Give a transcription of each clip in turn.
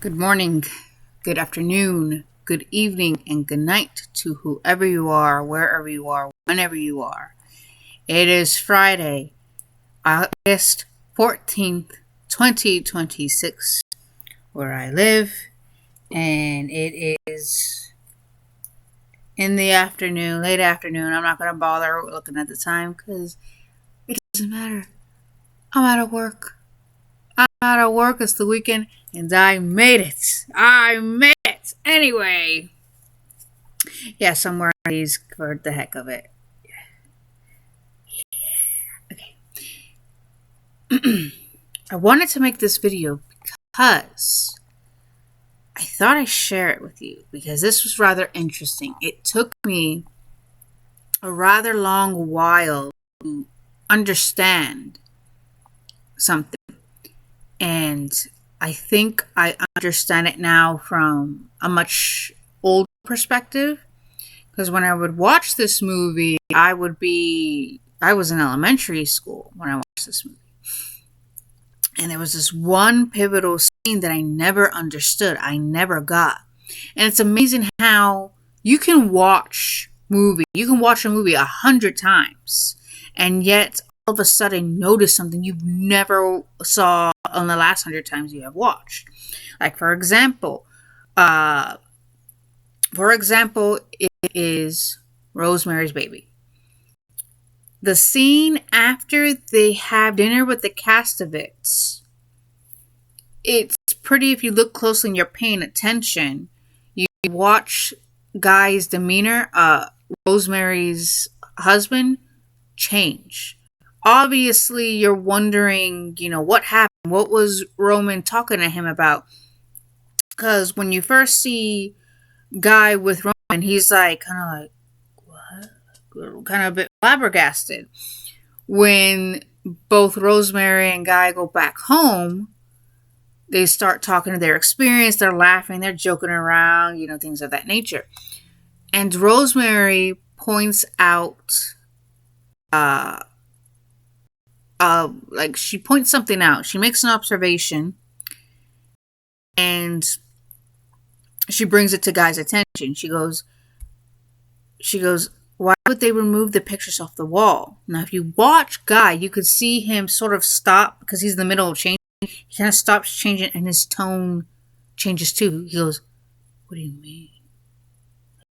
Good morning, good afternoon, good evening, and good night to whoever you are, wherever you are, whenever you are. It is Friday, August 14th, 2026, where I live, and it is in the afternoon, late afternoon. I'm not going to bother looking at the time because it doesn't matter. I'm out of work. It's the weekend, and I made it. Anyway, yeah, somewhere on these for the heck of it. Okay. I wanted to make this video because I thought I'd share it with you because this was rather interesting. It took me a rather long while to understand something, and I think I understand it now from a much older perspective. Because when I would watch this movie, I was in elementary school when I watched this movie. And there was this one pivotal scene that I never understood. I never got. And it's amazing how you can watch a movie 100 times and yet all of a sudden notice something you've never saw on the last 100 times you have watched. Like for example, it is Rosemary's Baby. The scene after they have dinner with the Castavids, it's pretty if you look closely and you're paying attention. You watch Guy's demeanor, Rosemary's husband, change. Obviously, you're wondering, what happened? What was Roman talking to him about? Because when you first see Guy with Roman, he's kind of what? Kind of a bit flabbergasted. When both Rosemary and Guy go back home, they start talking to their experience. They're laughing, they're joking around, things of that nature. And Rosemary points out, she points something out. She makes an observation, and she brings it to Guy's attention. She goes, why would they remove the pictures off the wall? Now, if you watch Guy, you could see him sort of stop because he's in the middle of changing. He kind of stops changing and his tone changes too. He goes, what do you mean?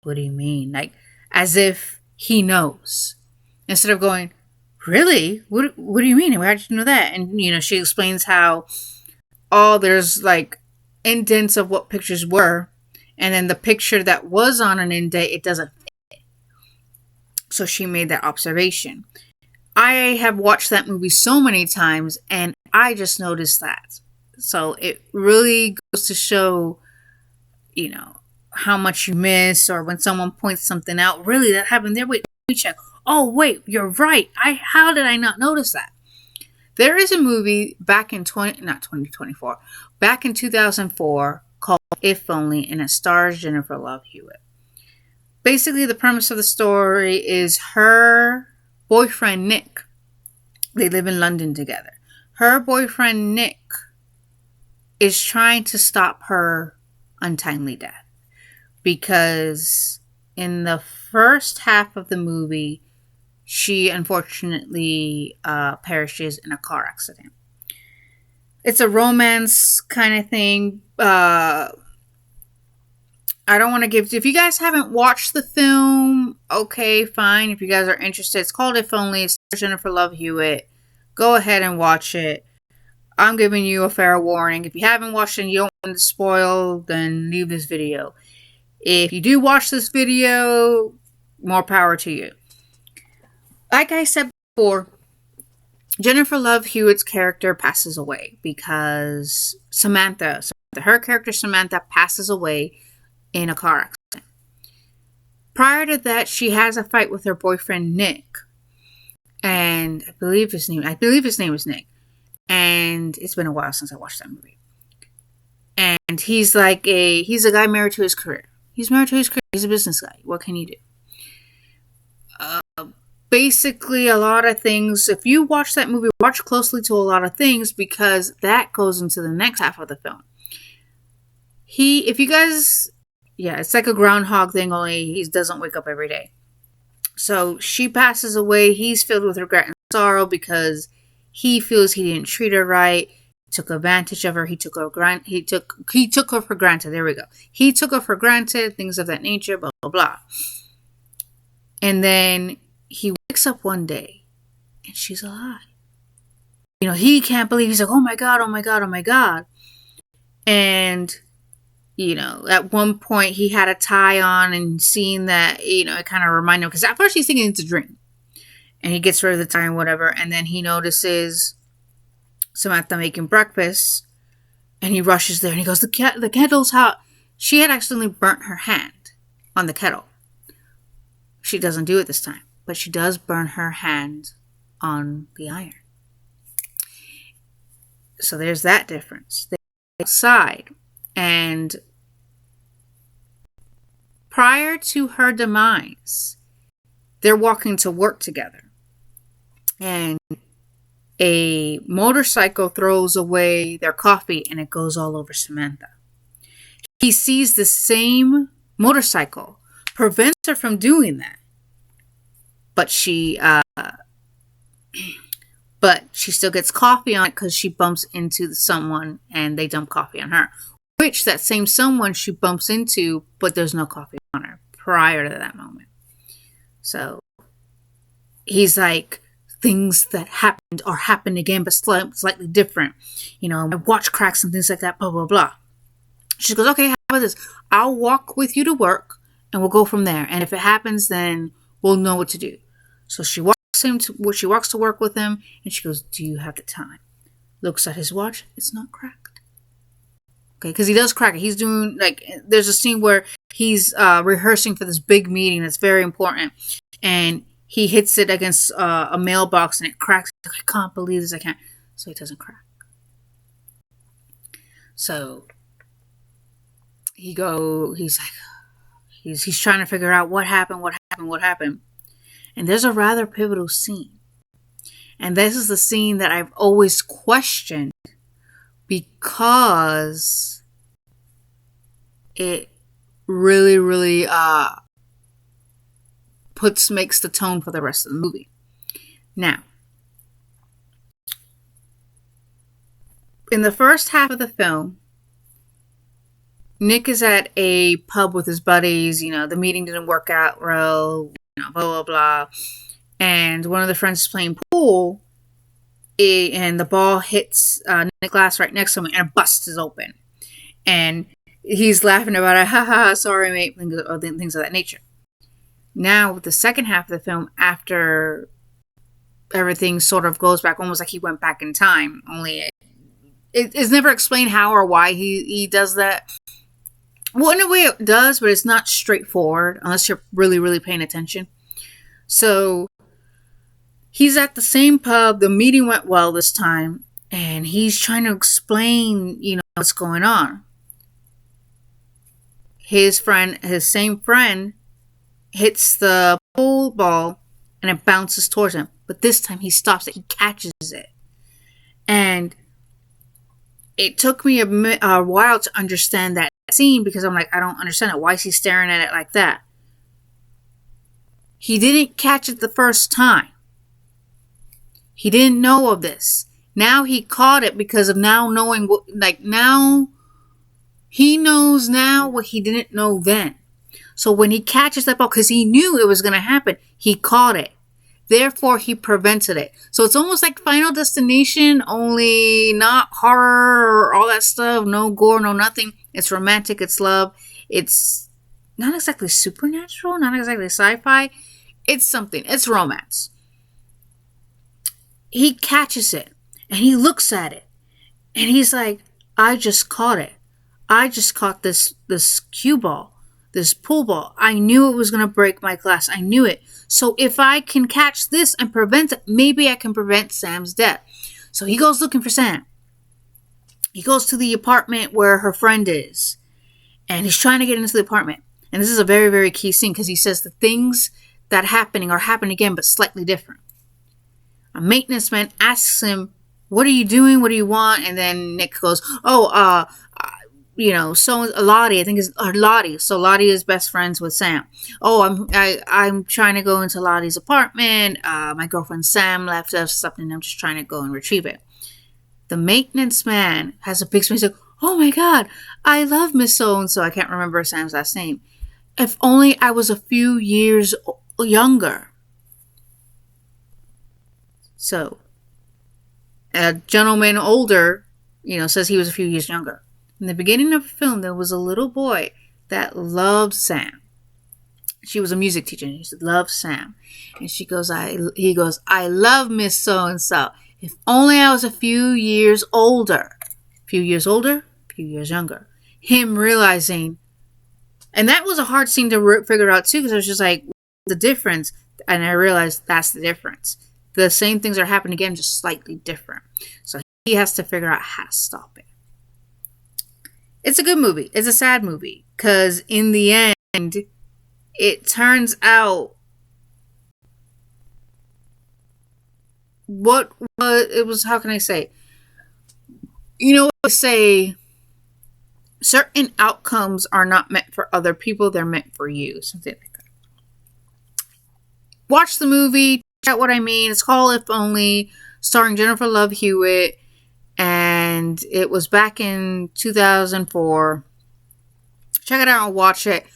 What do you mean? Like, as if he knows. Instead of going, really? What do you mean? How did you know that? And, she explains how there's indents of what pictures were. And then the picture that was on an indent, it doesn't fit. So she made that observation. I have watched that movie so many times, and I just noticed that. So it really goes to show, how much you miss, or when someone points something out, really, that happened there? Wait, let me check. Oh, wait, you're right. How did I not notice that? There is a movie back in 2004, called If Only, and it stars Jennifer Love Hewitt. Basically, the premise of the story is her boyfriend, Nick. They live in London together. Her boyfriend, Nick, is trying to stop her untimely death. Because in the first half of the movie, she unfortunately perishes in a car accident. It's a romance kind of thing. I don't want to if you guys haven't watched the film, okay, fine. If you guys are interested, it's called If Only. It's Jennifer Love Hewitt. Go ahead and watch it. I'm giving you a fair warning. If you haven't watched it and you don't want to spoil, then leave this video. If you do watch this video, more power to you. Like I said before, Jennifer Love Hewitt's character passes away because her character Samantha passes away in a car accident. Prior to that, she has a fight with her boyfriend Nick, and I believe his name is Nick. And it's been a while since I watched that movie. And he's a guy married to his career. He's married to his career. He's a business guy. What can you do? Basically, a lot of things. If you watch that movie, watch closely to a lot of things because that goes into the next half of the film. if you guys, yeah, it's like a groundhog thing, only he doesn't wake up every day. So she passes away. He's filled with regret and sorrow because he feels he didn't treat her right, took advantage of her. He took her for granted. There we go. He took her for granted, things of that nature, blah, blah, blah. And then he wakes up one day and she's alive. You know, he can't believe, he's like, oh my God, oh my God, oh my God. And, you know, at one point he had a tie on and seeing that, you know, it kind of reminded him, because at first he's thinking it's a dream. And he gets rid of the tie and whatever. And then he notices Samantha making breakfast. And he rushes there and he goes, the kettle's hot. She had accidentally burnt her hand on the kettle. She doesn't do it this time. But she does burn her hand on the iron. So there's that difference. They're outside. And prior to her demise, they're walking to work together. And a motorcycle throws away their coffee and it goes all over Samantha. He sees the same motorcycle, prevents her from doing that. But she still gets coffee on it because she bumps into someone and they dump coffee on her. Which that same someone she bumps into, but there's no coffee on her prior to that moment. So he's like, things that happened or happened again, but slightly different. You know, my watch cracks and things like that, blah, blah, blah. She goes, okay, how about this? I'll walk with you to work and we'll go from there. And if it happens, then we'll know what to do. So she walks to work with him and she goes, do you have the time? Looks at his watch. It's not cracked. Okay, because he does crack it. He's doing, like, there's a scene where he's rehearsing for this big meeting that's very important. And he hits it against a mailbox and it cracks. He's like, I can't believe this. I can't. So it doesn't crack. So he's like, he's trying to figure out what happened. And there's a rather pivotal scene. And this is the scene that I've always questioned because it really, really makes the tone for the rest of the movie. Now, in the first half of the film, Nick is at a pub with his buddies. You know, the meeting didn't work out well, you know, blah, blah, blah. And one of the friends is playing pool, and the ball hits Nick's glass right next to him, and it busts open. And he's laughing about it, haha, sorry, mate, things of that nature. Now, with the second half of the film, after everything sort of goes back, almost like he went back in time, only it's never explained how or why he does that. Well, in a way it does, but it's not straightforward unless you're really, really paying attention. So he's at the same pub. The meeting went well this time, and he's trying to explain, you know, what's going on. His same friend, hits the pool ball, and it bounces towards him. But this time he stops it. He catches it. And it took me a while to understand that scene because I'm like, I don't understand it. Why is he staring at it like that? He didn't catch it the first time. He didn't know of this. Now he caught it because of now knowing what, like now he knows now what he didn't know then. So when he catches that ball, because he knew it was going to happen, he caught it. Therefore, he prevented it. So it's almost like Final Destination, only not horror or all that stuff. No gore, no nothing. It's romantic. It's love. It's not exactly supernatural, not exactly sci-fi. It's something. It's romance. He catches it, and he looks at it, and he's like, I just caught it. I just caught this cue ball. This pool ball. I knew it was going to break my glass. I knew it. So if I can catch this and prevent it, maybe I can prevent Sam's death. So he goes looking for Sam. He goes to the apartment where her friend is. And he's trying to get into the apartment. And this is a very, very key scene because he says the things that are happening again, but slightly different. A maintenance man asks him, what are you doing? What do you want? And then Nick goes, so Lottie, I think is or Lottie. So Lottie is best friends with Sam. Oh, I'm trying to go into Lottie's apartment. My girlfriend Sam left us something. I'm just trying to go and retrieve it. The maintenance man has a big smile. He's like, "Oh my God, I love Miss So and So." I can't remember Sam's last name. If only I was a few years younger. So, a gentleman older, says he was a few years younger. In the beginning of the film, there was a little boy that loved Sam. She was a music teacher, and he said, "Love Sam." And he goes, "I love Miss So and So. If only I was a few years older." Few years older, few years younger. Him realizing, and that was a hard scene to figure out too, because I was just like, the difference, and I realized that's the difference. The same things are happening again, just slightly different. So he has to figure out how to stop it. It's a good movie. It's a sad movie. Because in the end, it turns out how can I say? They say certain outcomes are not meant for other people, they're meant for you. Something like that. Watch the movie, check out what I mean. It's called If Only, starring Jennifer Love Hewitt. And it was back in 2004. Check it out and watch it.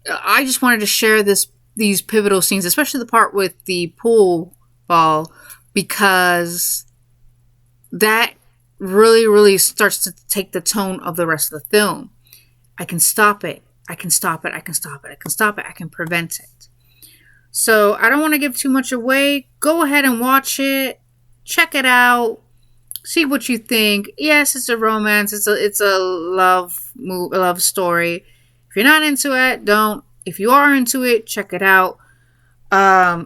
I just wanted to share these pivotal scenes, especially the part with the pool ball, because that really, really starts to take the tone of the rest of the film. I can stop it. I can stop it. I can stop it. I can stop it. I can prevent it. So I don't want to give too much away. Go ahead and watch it. Check it out. See what you think. Yes, it's a romance. It's a love story. If you're not into it, don't. If you are into it, check it out.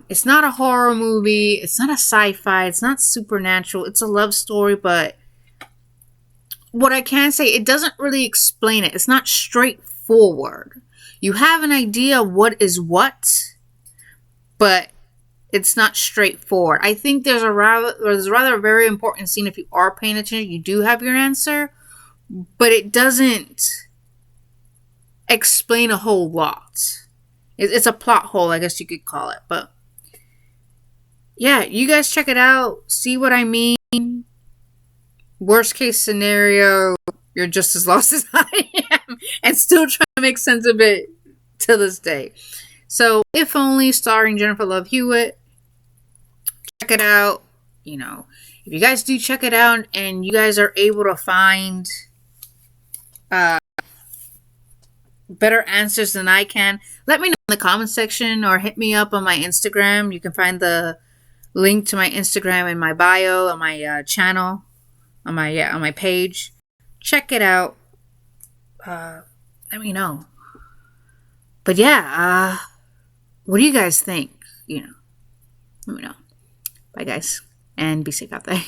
It's not a horror movie. It's not a sci-fi. It's not supernatural. It's a love story, but what I can say, it doesn't really explain it. It's not straightforward. You have an idea what is what, but it's not straightforward. I think there's a rather very important scene. If you are paying attention, you do have your answer, but it doesn't explain a whole lot. It's a plot hole, I guess you could call it. But yeah, you guys check it out. See what I mean. Worst case scenario, you're just as lost as I am, and still trying to make sense of it to this day. So, If Only, starring Jennifer Love Hewitt. Check it out. If you guys do check it out and you guys are able to find better answers than I can, let me know in the comment section or hit me up on my Instagram. You can find the link to my Instagram in my bio on my channel, on my page. Check it out. Let me know. But yeah, what do you guys think? Let me know. Bye, guys, and be safe out there.